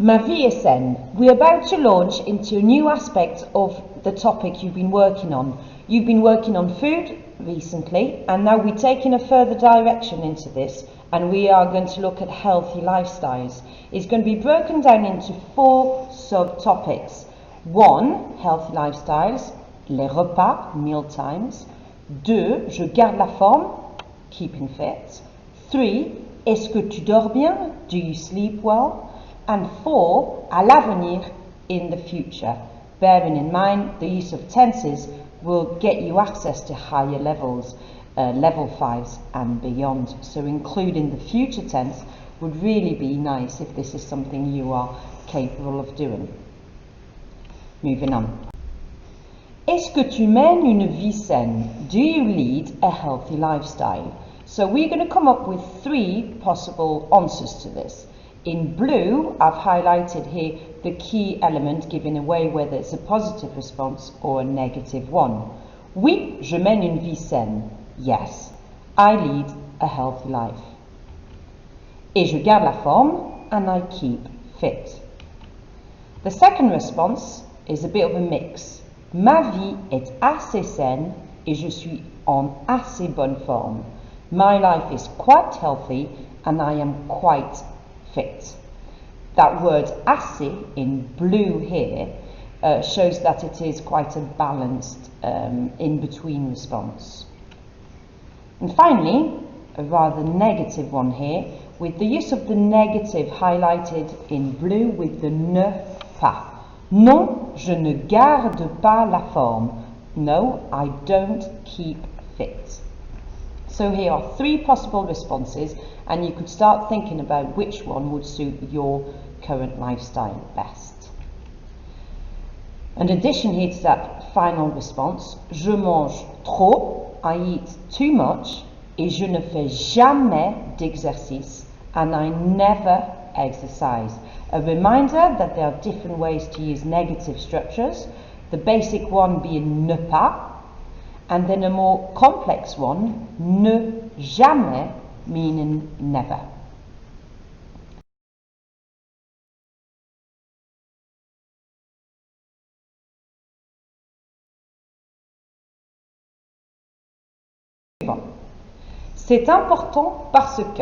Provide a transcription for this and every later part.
Ma vie est saine. We're about to launch into a new aspect of the topic you've been working on. You've been working on food recently, and now we're taking a further direction into this, and we are going to look at healthy lifestyles. It's going to be broken down into 4 subtopics. 1, healthy lifestyles, les repas, meal times. 2, je garde la forme, keeping fit. 3, est-ce que tu dors bien? Do you sleep well? And 4, à l'avenir, in the future. Bearing in mind the use of tenses will get you access to higher levels, level 5s and beyond. So including the future tense would really be nice if this is something you are capable of doing. Moving on. Est-ce que tu mènes une vie saine? Do you lead a healthy lifestyle? So we're going to come up with 3 possible answers to this. In blue, I've highlighted here the key element giving away whether it's a positive response or a negative one. Oui, je mène une vie saine. Yes, I lead a healthy life. Et je garde la forme, and I keep fit. The second response is a bit of a mix. Ma vie est assez saine et je suis en assez bonne forme. My life is quite healthy and I am quite fit. That word assez in blue here shows that it is quite a balanced in-between response. And finally, a rather negative one here, with the use of the negative highlighted in blue with the ne pas. Non, je ne garde pas la forme. No, I don't keep fit. So here are 3 possible responses, and you could start thinking about which one would suit your current lifestyle best. An addition here to that final response, je mange trop, I eat too much, et je ne fais jamais d'exercice, and I never exercise. A reminder that there are different ways to use negative structures, the basic one being ne pas, and then a more complex one, ne jamais, meaning never. C'est important parce que,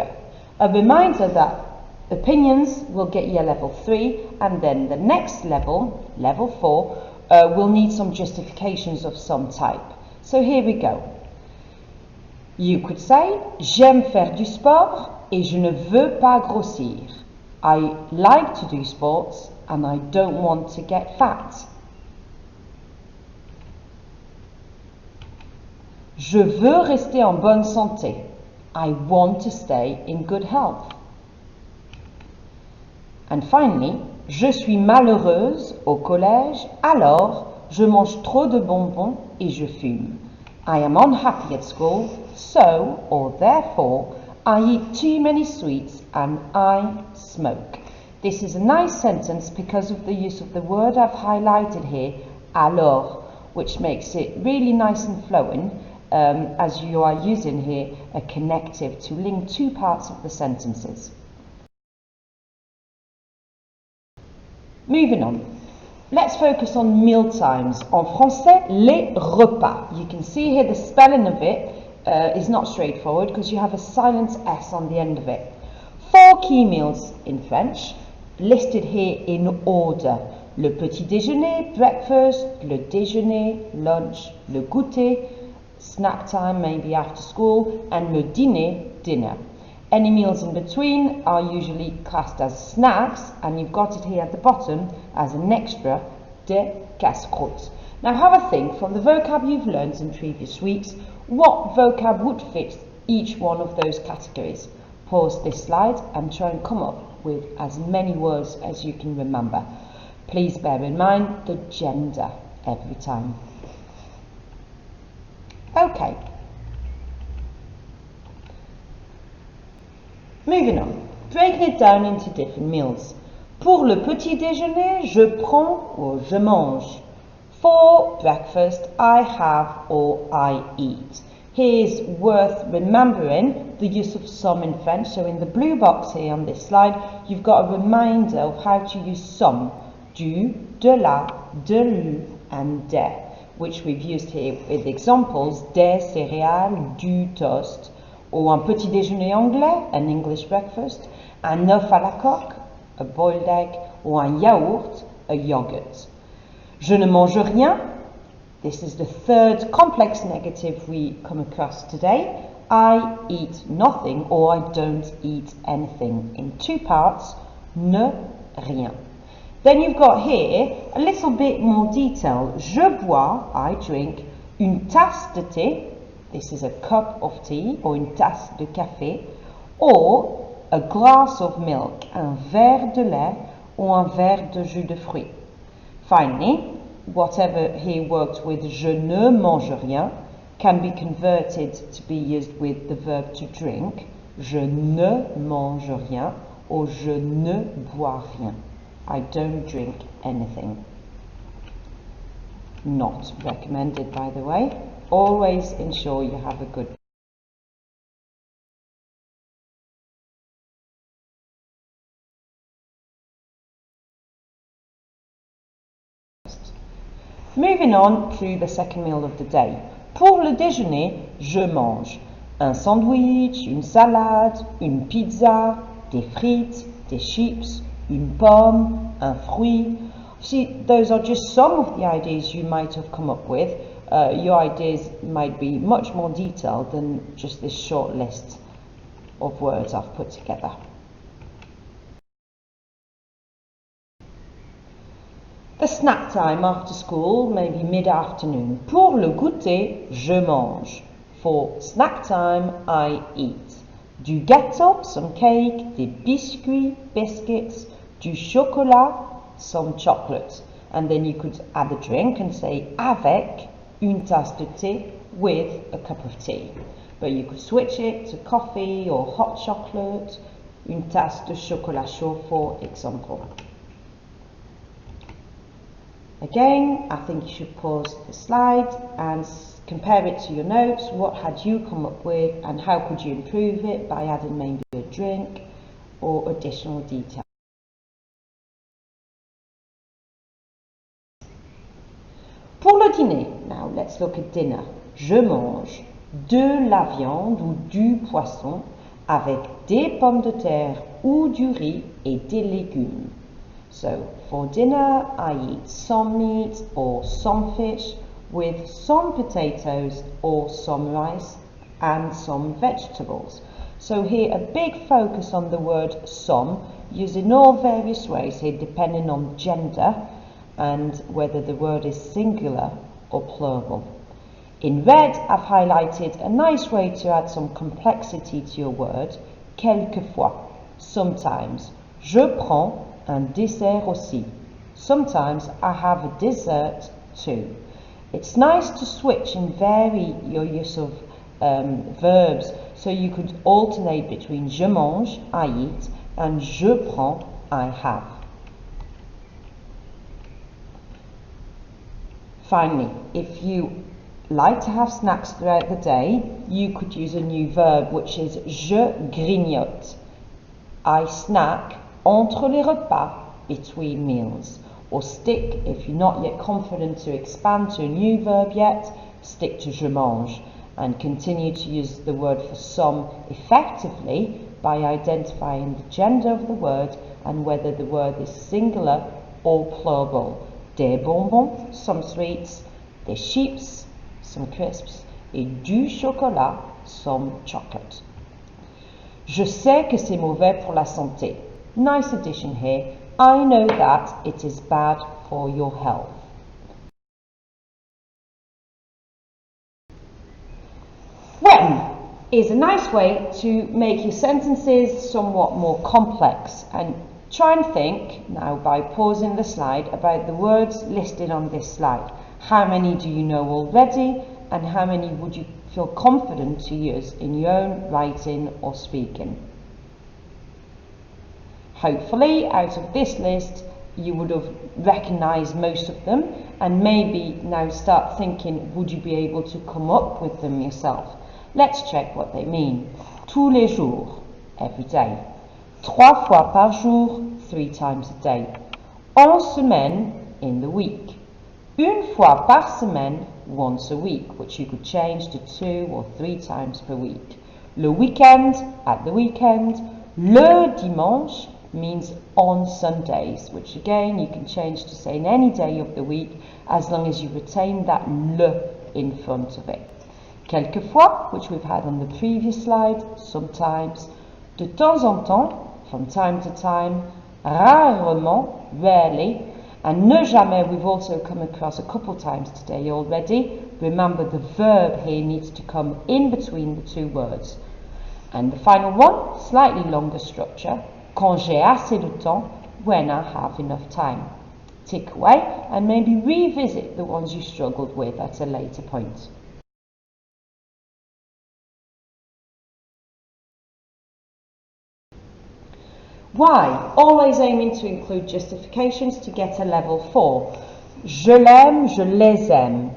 a reminder that opinions will get you a level 3, and then the next level, level 4, will need some justifications of some type. So here we go. You could say, j'aime faire du sport et je ne veux pas grossir. I like to do sports and I don't want to get fat. Je veux rester en bonne santé. I want to stay in good health. And finally, je suis malheureuse au collège, alors je mange trop de bonbons et je fume. I am unhappy at school, so, or therefore, I eat too many sweets and I smoke. This is a nice sentence because of the use of the word I've highlighted here, alors, which makes it really nice and flowing, as you are using here a connective to link 2 parts of the sentences. Moving on. Let's focus on meal times. En français, les repas. You can see here the spelling of it is not straightforward because you have a silent S on the end of it. 4 key meals in French, listed here in order. Le petit déjeuner, breakfast, le déjeuner, lunch, le goûter, snack time, maybe after school, and le dîner, dinner. Any meals in between are usually classed as snacks, and you've got it here at the bottom as an extra, de casse-croûte. Now have a think from the vocab you've learned in previous weeks, what vocab would fit each one of those categories. Pause this slide and try and come up with as many words as you can remember. Please bear in mind the gender every time. Okay. Moving on, breaking it down into different meals. Pour le petit déjeuner, je prends or je mange. For breakfast, I have or I eat. Here's worth remembering the use of some in French. So in the blue box here on this slide, you've got a reminder of how to use some, du, de la, de lu, and des, which we've used here with examples, des céréales, du toast, or un petit déjeuner anglais, an English breakfast, un œuf à la coque, a boiled egg, or un yaourt, a yogurt. Je ne mange rien. This is the third complex negative we come across today. I eat nothing, or I don't eat anything. In two parts, ne rien. Then you've got here a little bit more detail. Je bois, I drink, une tasse de thé. This is a cup of tea, or une tasse de café, or a glass of milk, un verre de lait, or un verre de jus de fruits. Finally, whatever here worked with je ne mange rien can be converted to be used with the verb to drink. Je ne mange rien, or je ne bois rien. I don't drink anything. Not recommended, by the way. Always ensure you have a good Moving on to the second meal of the day. Pour le déjeuner, je mange un sandwich, une salade, une pizza, des frites, des chips, une pomme, un fruit. See, those are just some of the ideas you might have come up with. Your ideas might be much more detailed than just this short list of words I've put together. The snack time after school, maybe mid-afternoon. Pour le goûter, je mange. For snack time, I eat. Du gâteau, some cake, des biscuits, biscuits, du chocolat, some chocolate. And then you could add a drink and say avec une tasse de thé, with a cup of tea. But you could switch it to coffee or hot chocolate, une tasse de chocolat chaud, for example. Again, I think you should pause the slide and compare it to your notes. What had you come up with, and how could you improve it by adding maybe a drink or additional detail? Pour le dîner, now let's look at dinner. Je mange de la viande ou du poisson avec des pommes de terre ou du riz et des légumes. So, for dinner, I eat some meat or some fish with some potatoes or some rice and some vegetables. So here, a big focus on the word some, used in all various ways here depending on gender and whether the word is singular or plural. In red, I've highlighted a nice way to add some complexity to your word, quelquefois, sometimes. Je prends un dessert aussi. Sometimes I have a dessert too. It's nice to switch and vary your use of verbs, so you could alternate between je mange, I eat, and je prends, I have. Finally, if you like to have snacks throughout the day, you could use a new verb, which is je grignote. I snack entre les repas, between meals. Or stick, if you're not yet confident to expand to a new verb yet, stick to je mange and continue to use the word for some effectively by identifying the gender of the word and whether the word is singular or plural. Des bonbons, some sweets, des chips, some crisps, et du chocolat, some chocolate. Je sais que c'est mauvais pour la santé. Nice addition here. I know that it is bad for your health. When is a nice way to make your sentences somewhat more complex, and try and think now by pausing the slide about the words listed on this slide. How many do you know already, and how many would you feel confident to use in your own writing or speaking? Hopefully, out of this list, you would have recognised most of them, and maybe now start thinking, would you be able to come up with them yourself? Let's check what they mean. tous les jours, every day. 3 fois par jour, 3 times a day. En semaine, in the week. Une fois par semaine, once a week, which you could change to 2 or 3 times per week. Le weekend, at the weekend. Le dimanche means on Sundays, which again you can change to say in any day of the week as long as you retain that le in front of it. Quelquefois, which we've had on the previous slide, sometimes. De temps en temps, from time to time. Rarement, rarely. And ne jamais, we've also come across a couple times today already. Remember, the verb here needs to come in between the two words. And the final one, slightly longer structure. Quand j'ai assez de temps, when I have enough time. Tick away and maybe revisit the ones you struggled with at a later point. Why? Always aiming to include justifications to get a level 4. Je l'aime, je les aime.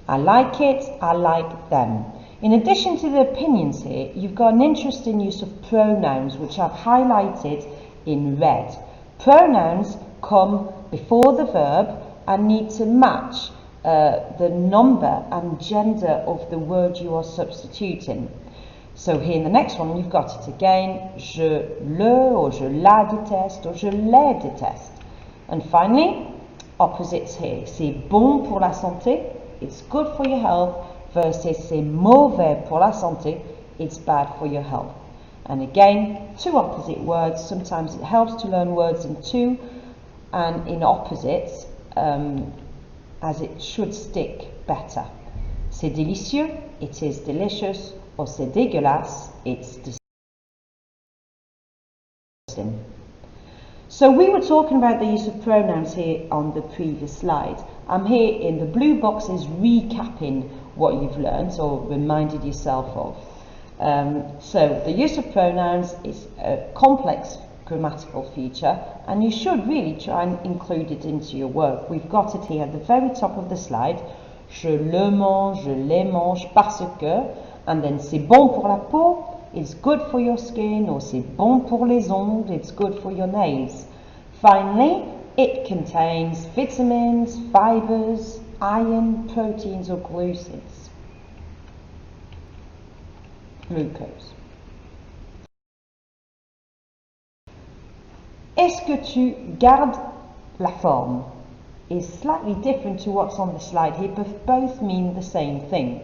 I like it, I like them. In addition to the opinions here, you've got an interesting use of pronouns which I've highlighted in red. Pronouns come before the verb and need to match the number and gender of the word you are substituting. So here in the next one, you've got it again, je le or je la déteste or je les déteste. And finally, opposites here. C'est bon pour la santé, it's good for your health, versus c'est mauvais pour la santé, it's bad for your health. And again, two opposite words. Sometimes it helps to learn words in two and in opposites, as it should stick better. C'est délicieux, it is delicious. Or c'est dégueulasse, it's disgusting. So we were talking about the use of pronouns here on the previous slide. I'm here in the blue boxes recapping what you've learned or reminded yourself of. So the use of pronouns is a complex grammatical feature and you should really try and include it into your work. We've got it here at the very top of the slide. Je le mange, je les mange parce que. And then c'est bon pour la peau, it's good for your skin, or c'est bon pour les ongles, it's good for your nails. Finally, it contains vitamins, fibers, iron, proteins or glucose. Est-ce que tu gardes la forme? Is slightly different to what's on the slide here, but both mean the same thing.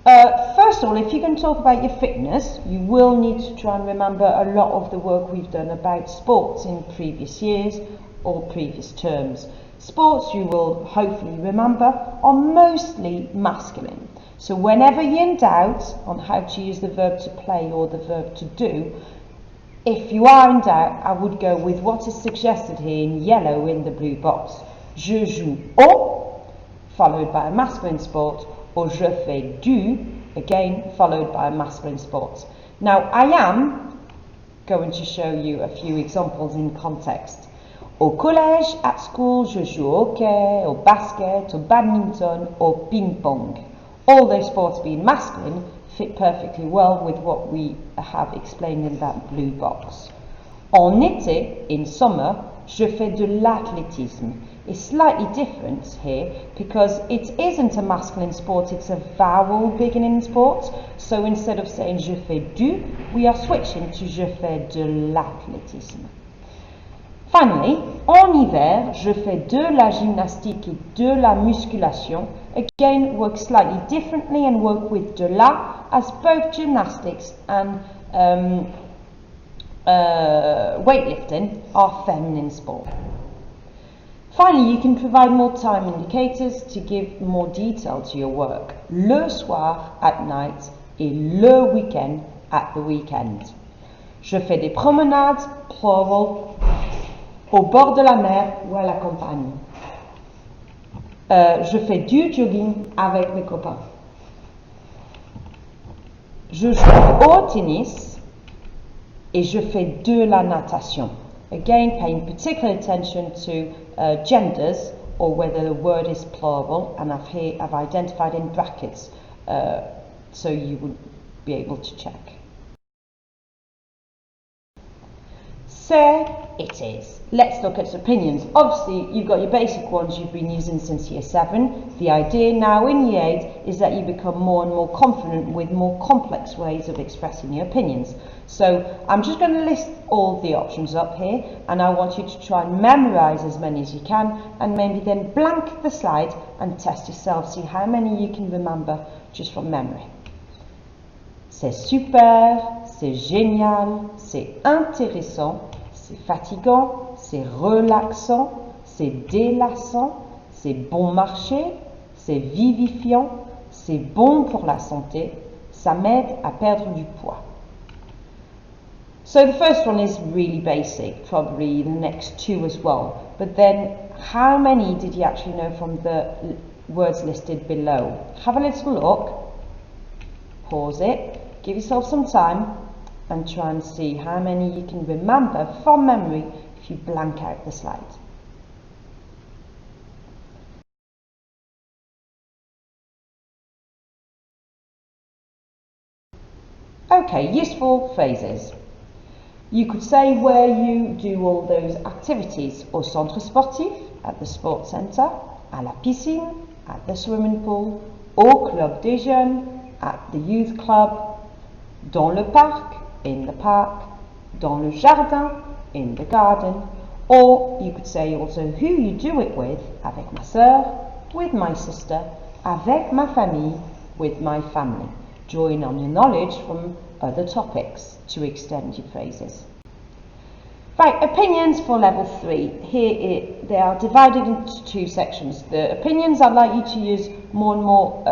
First of all, if you're going to talk about your fitness, you will need to try and remember a lot of the work we've done about sports in previous years or previous terms. Sports, you will hopefully remember, are mostly masculine. So whenever you're in doubt on how to use the verb to play or the verb to do, if you are in doubt, I would go with what is suggested here in yellow in the blue box. Je joue au, followed by a masculine sport, or je fais du, again followed by a masculine sport. Now I am going to show you a few examples in context. Au collège, at school, je joue au hockey, au basket, au badminton, or ping pong. All those sports being masculine fit perfectly well with what we have explained in that blue box. En été, in summer, je fais de l'athlétisme. It's slightly different here because it isn't a masculine sport, it's a vowel beginning sport. So instead of saying je fais du, we are switching to je fais de l'athlétisme. Finally, en hiver, je fais de la gymnastique et de la musculation. Again, work slightly differently and work with de la, as both gymnastics and weightlifting are feminine sport. Finally, you can provide more time indicators to give more detail to your work. Le soir, at night, et le week-end, at the weekend. Je fais des promenades, plural, au bord de la mer ou à la campagne. Je fais du jogging avec mes copains. Je joue au tennis et je fais de la natation. Again, paying particular attention to genders or whether the word is plural, and I've identified in brackets so you would be able to check. So it is. Let's look at opinions. Obviously, you've got your basic ones you've been using since year 7. The idea now in year 8 is that you become more and more confident with more complex ways of expressing your opinions. So I'm just going to list all the options up here, and I want you to try and memorize as many as you can, and maybe then blank the slide and test yourself, see how many you can remember just from memory. C'est super, c'est génial, c'est intéressant, c'est fatigant, c'est relaxant, c'est délassant, c'est bon marché, c'est vivifiant, c'est bon pour la santé, ça m'aide à perdre du poids. So the first one is really basic, probably the next two as well. But then, how many did you actually know from the words listed below? Have a little look, pause it, give yourself some time, and try and see how many you can remember from memory if you blank out the slide. Okay, useful phrases. You could say where you do all those activities: au centre sportif, at the sports centre, à la piscine, at the swimming pool, au club des jeunes, at the youth club, dans le parc, in the park, dans le jardin, in the garden. Or you could say also who you do it with: avec ma sœur, with my sister, avec ma famille, with my family. Drawing on your knowledge from other topics to extend your phrases. Right, opinions for level 3. Here they are divided into two sections. The opinions I'd like you to use more and more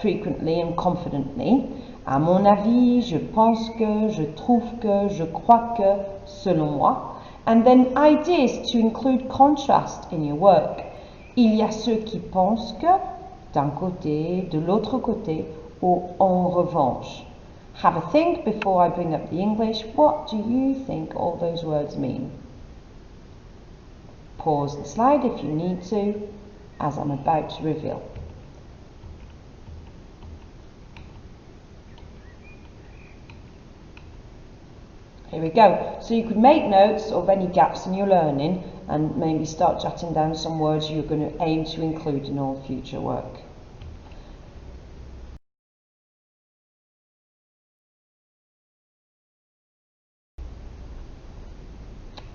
frequently and confidently. À mon avis, je pense que, je trouve que, je crois que, selon moi. And then ideas to include contrast in your work. Il y a ceux qui pensent que, d'un côté, de l'autre côté, ou en revanche. Have a think before I bring up the English. What do you think all those words mean? Pause the slide if you need to, as I'm about to reveal. Here we go. So you could make notes of any gaps in your learning and maybe start jotting down some words you're going to aim to include in all future work.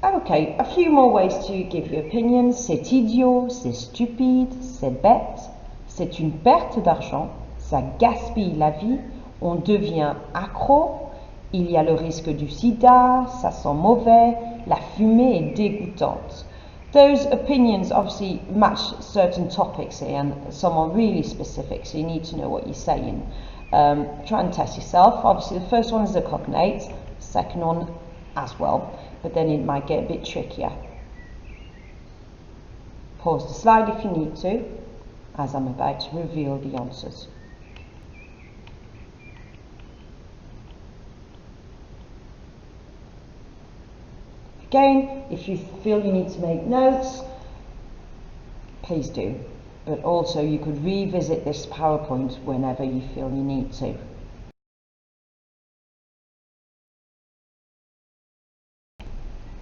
Okay, a few more ways to give your opinions. C'est idiot, c'est stupide, c'est bête, c'est une perte d'argent, ça gaspille la vie, on devient accro, il y a le risque du sida, ça sent mauvais, la fumée est dégoûtante. Those opinions obviously match certain topics here, and some are really specific, so you need to know what you're saying. Try and test yourself. Obviously the first one is a cognate, second one as well, but then it might get a bit trickier. Pause the slide if you need to, as I'm about to reveal the answers. Again, if you feel you need to make notes, please do, but also you could revisit this PowerPoint whenever you feel you need to.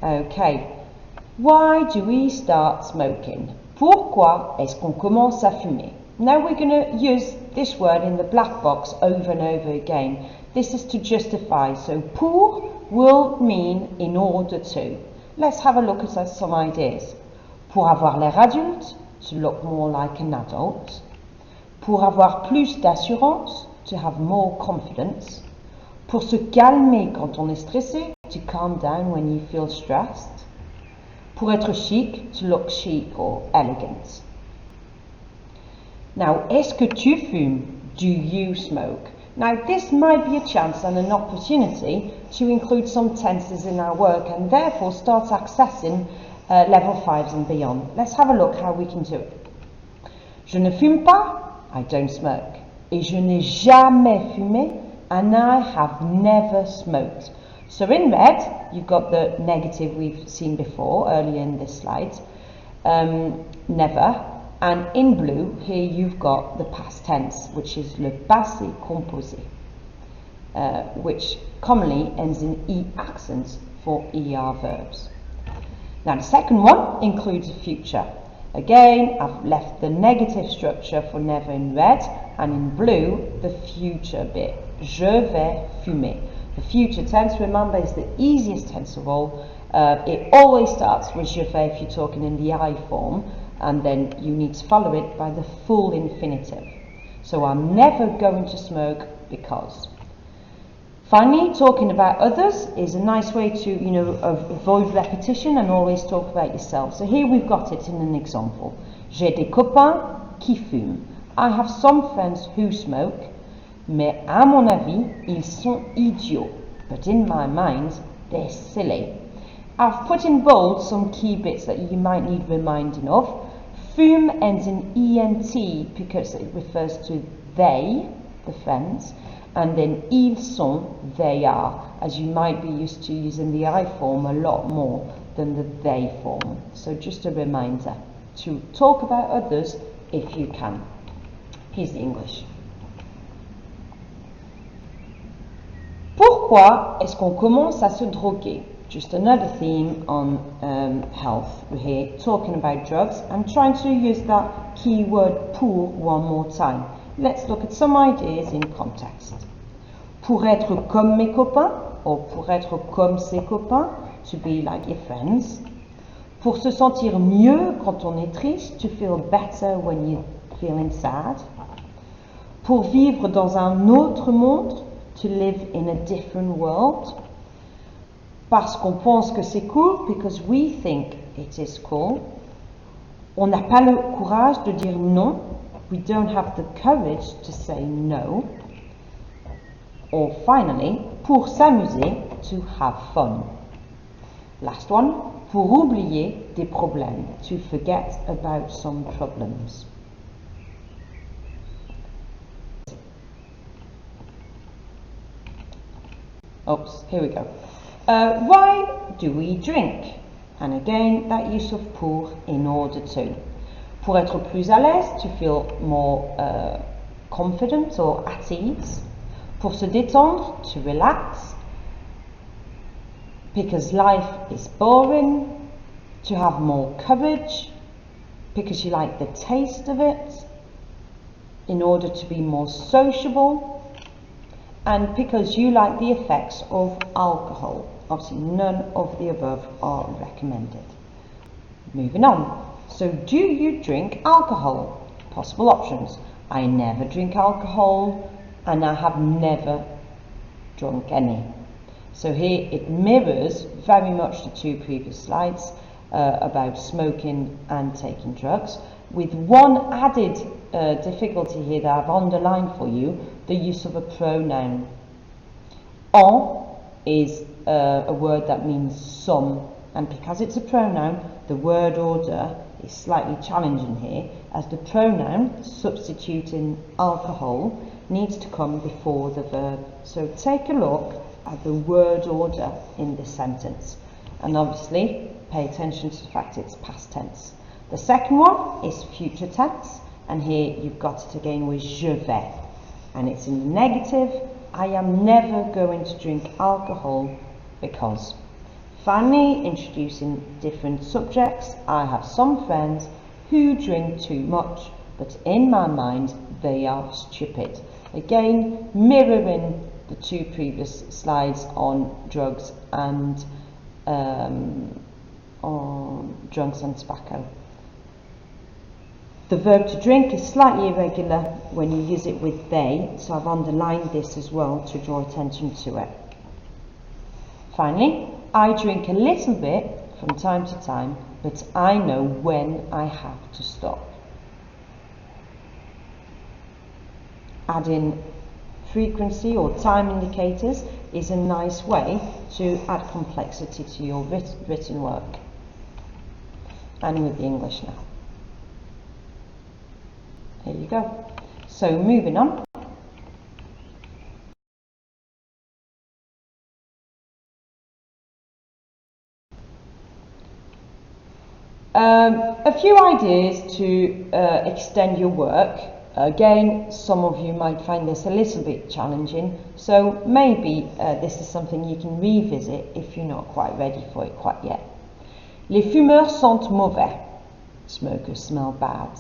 Okay, why do we start smoking? Pourquoi est-ce qu'on commence à fumer? Now we're going to use this word in the black box over and over again. This is to justify, so pour will mean in order to. Let's have a look at some ideas. Pour avoir l'air adulte, to look more like an adult. Pour avoir plus d'assurance, to have more confidence. Pour se calmer quand on est stressé, to calm down when you feel stressed. Pour être chic, to look chic or elegant. Now, est-ce que tu fumes? Do you smoke? Now, this might be a chance and an opportunity to include some tenses in our work and therefore start accessing level 5s and beyond. Let's have a look how we can do it. Je ne fume pas, I don't smoke. Et je n'ai jamais fumé, and I have never smoked. So in red, you've got the negative we've seen before, earlier in this slide, never. And in blue, here you've got the past tense, which is le passé composé. which commonly ends in E accent for ER verbs. Now the second one includes a future. Again, I've left the negative structure for never in red, and in blue the future bit. Je vais fumer. The future tense, remember, is the easiest tense of all. It always starts with je vais if you're talking in the I form, and then you need to follow it by the full infinitive. So I'm never going to smoke because. Finally, talking about others is a nice way to, avoid repetition and always talk about yourself. So here we've got it in an example. J'ai des copains qui fument. I have some friends who smoke, mais à mon avis, ils sont idiots. But in my mind, they're silly. I've put in bold some key bits that you might need reminding of. Fume ends in ENT because it refers to they, the friends. And then ils sont, they are, as you might be used to using the I form a lot more than the they form. So just a reminder to talk about others if you can. Here's the English. Pourquoi est-ce qu'on commence à se droguer? Just another theme on health. We're here talking about drugs and trying to use that keyword pour one more time. Let's look at some ideas in context. Pour être comme mes copains, or pour être comme ses copains, to be like your friends. Pour se sentir mieux quand on est triste, to feel better when you're feeling sad. Pour vivre dans un autre monde, to live in a different world. Parce qu'on pense que c'est cool, because we think it is cool. On n'a pas le courage de dire non. We don't have the courage to say no. Or finally, pour s'amuser, to have fun. Last one, pour oublier des problèmes, to forget about some problems. Oops, here we go. Why do we drink? And again, that use of pour in order to. Pour être plus à l'aise, to feel more confident or at ease. Pour se détendre, to relax. Because life is boring. To have more courage. Because you like the taste of it. In order to be more sociable. And because you like the effects of alcohol. Obviously, none of the above are recommended. Moving on. So, do you drink alcohol? Possible options. I never drink alcohol, and I have never drunk any. So here it mirrors very much the two previous slides about smoking and taking drugs, with one added difficulty here that I've underlined for you, the use of a pronoun. En is a word that means some, and because it's a pronoun, the word order is slightly challenging here, as the pronoun substituting alcohol needs to come before the verb. So take a look at the word order in this sentence, and obviously pay attention to the fact it's past tense. The second one is future tense, and here you've got it again with je vais, and it's in the negative. I am never going to drink alcohol because. Finally, introducing different subjects. I have some friends who drink too much, but in my mind they are stupid. Again, mirroring the two previous slides on drugs and on drugs and tobacco. The verb to drink is slightly irregular when you use it with they, so I've underlined this as well to draw attention to it. Finally, I drink a little bit from time to time, but I know when I have to stop. Adding frequency or time indicators is a nice way to add complexity to your written work. And with the English now. Here you go. So moving on. A few ideas to extend your work Again, some of you might find this a little bit challenging, so maybe this is something you can revisit if you're not quite ready for it quite yet. Les fumeurs sentent mauvais. Smokers smell bad.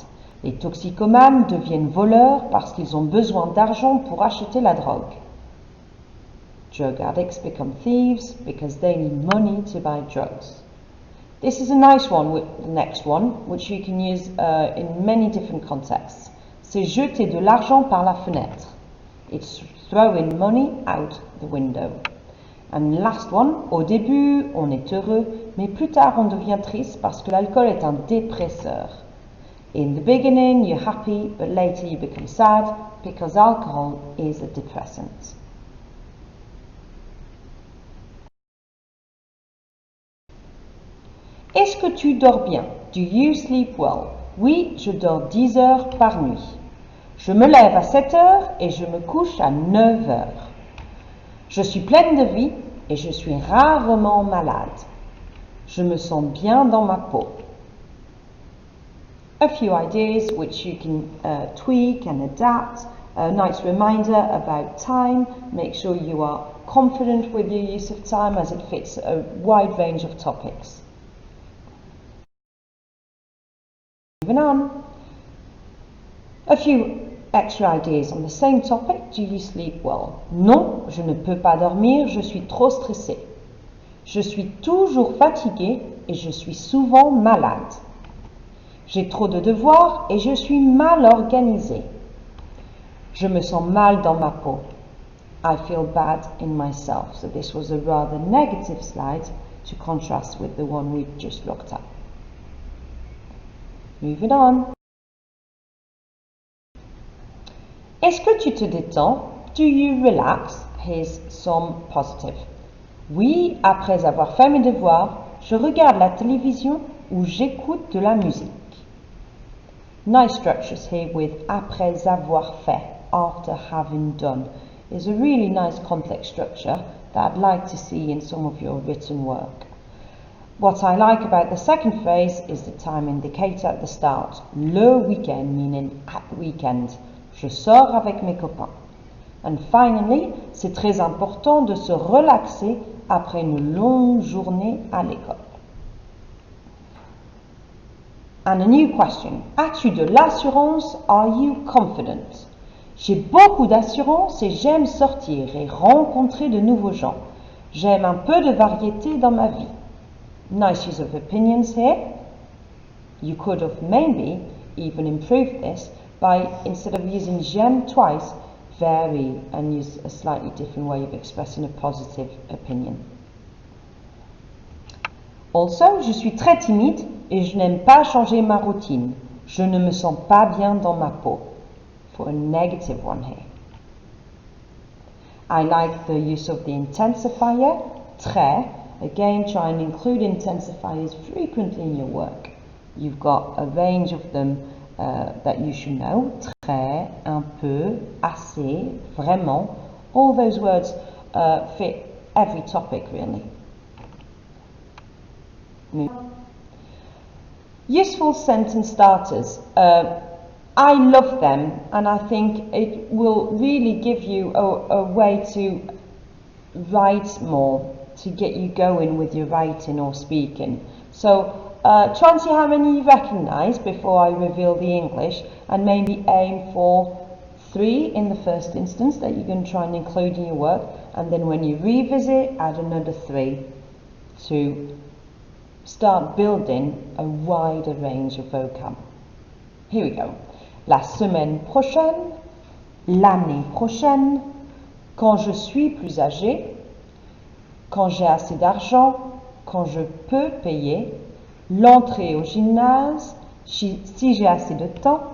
Les toxicomanes deviennent voleurs parce qu'ils ont besoin d'argent pour acheter la drogue. Drug addicts become thieves because they need money to buy drugs. This is a nice one with the next one, which you can use in many different contexts. C'est jeter de l'argent par la fenêtre. It's throwing money out the window. And last one, au début, on est heureux, mais plus tard, on devient triste parce que l'alcool est un dépresseur. In the beginning, you're happy, but later you become sad because alcohol is a depressant. Est-ce que tu dors bien? Do you sleep well? Oui, je dors 10 heures par nuit. Je me lève à 7 heures et je me couche à 9 heures. Je suis pleine de vie et je suis rarement malade. Je me sens bien dans ma peau. A few ideas which you can tweak and adapt. A nice reminder about time. Make sure you are confident with your use of time as it fits a wide range of topics. Moving on. A few extra ideas on the same topic. Do you sleep well? Non, je ne peux pas dormir, je suis trop stressée. Je suis toujours fatiguée et je suis souvent malade. J'ai trop de devoirs et je suis mal organisée. Je me sens mal dans ma peau. I feel bad in myself. So this was a rather negative slide to contrast with the one we just looked at. Moving on. Est-ce que tu te détends? Do you relax? Here's some positive. Oui, après avoir fait mes devoirs, je regarde la télévision ou j'écoute de la musique. Nice structures here with après avoir fait, after having done, is a really nice complex structure that I'd like to see in some of your written work. What I like about the second phrase is the time indicator at the start. Le week-end, meaning at weekend. Je sors avec mes copains. And finally, c'est très important de se relaxer après une longue journée à l'école. And a new question. As-tu de l'assurance? Are you confident? J'ai beaucoup d'assurance et j'aime sortir et rencontrer de nouveaux gens. J'aime un peu de variété dans ma vie. Nice use of opinions here. You could have maybe even improved this by, instead of using j'aime twice, vary and use a slightly different way of expressing a positive opinion. Also, je suis très timide et je n'aime pas changer ma routine. Je ne me sens pas bien dans ma peau. For a negative one here. I like the use of the intensifier, très. Again, try and include intensifiers frequently in your work. You've got a range of them that you should know. Très, un peu, assez, vraiment. All those words fit every topic really. Useful sentence starters. I love them and I think it will really give you a way to write more, to get you going with your writing or speaking. So try and see how many you recognise before I reveal the English, and maybe aim for 3 in the first instance that you're going to try and include in your work, and then when you revisit, add another 3 to start building a wider range of vocab. Here we go. La semaine prochaine, l'année prochaine, quand je suis plus âgé, quand j'ai assez d'argent, quand je peux payer, l'entrée au gymnase, si j'ai assez de temps,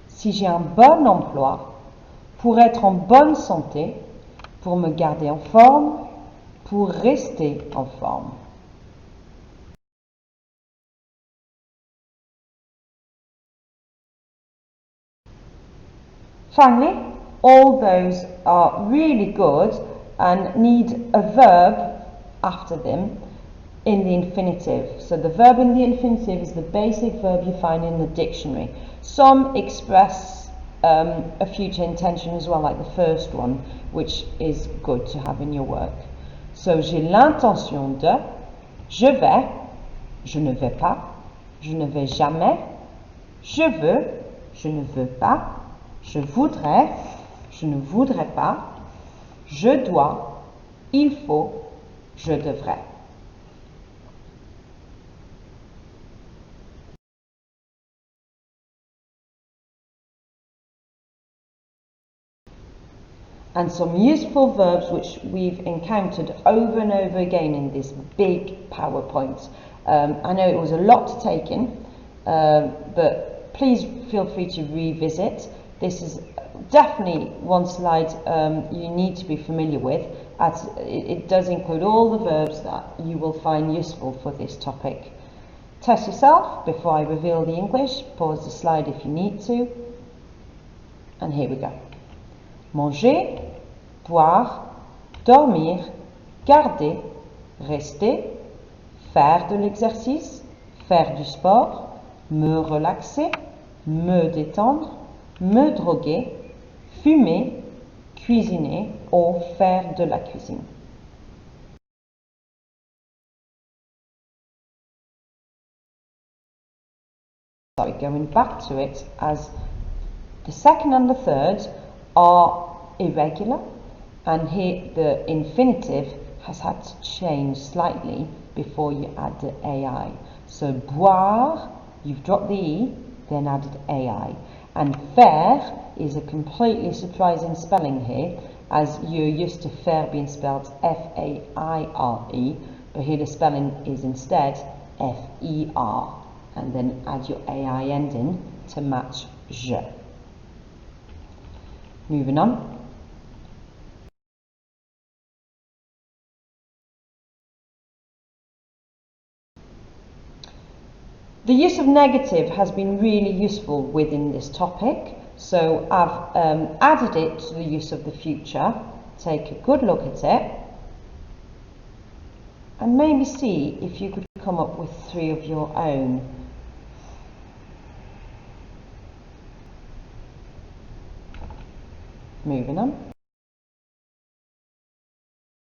si j'ai un bon emploi, pour être en bonne santé, pour me garder en forme, pour rester en forme. Finally, all those are really good and need a verb after them in the infinitive. So the verb in the infinitive is the basic verb you find in the dictionary. Some express a future intention as well, like the first one, which is good to have in your work. So, j'ai l'intention de, je vais, je ne vais pas, je ne vais jamais, je veux, je ne veux pas, je voudrais, je ne voudrais pas, je dois, il faut, je devrais. And some useful verbs which we've encountered over and over again in this big PowerPoint. I know it was a lot to take in, but please feel free to revisit. This is definitely one slide you need to be familiar with, as it does include all the verbs that you will find useful for this topic. Test yourself before I reveal the English. Pause the slide if you need to. And here we go. Manger, boire, dormir, garder, rester, faire de l'exercice, faire du sport, me relaxer, me détendre, me droguer, fumer, cuisiner ou faire de la cuisine. Sorry, going back to it, as the second and the third are irregular, and here the infinitive has had to change slightly before you add the AI. So boire, you've dropped the E, then added AI. And faire is a completely surprising spelling here, as you're used to faire being spelled F-A-I-R-E, but here the spelling is instead F-E-R, and then add your AI ending to match je. Moving on. The use of negative has been really useful within this topic, so I've added it to the use of the future. Take a good look at it and maybe see if you could come up with 3 of your own. Moving on.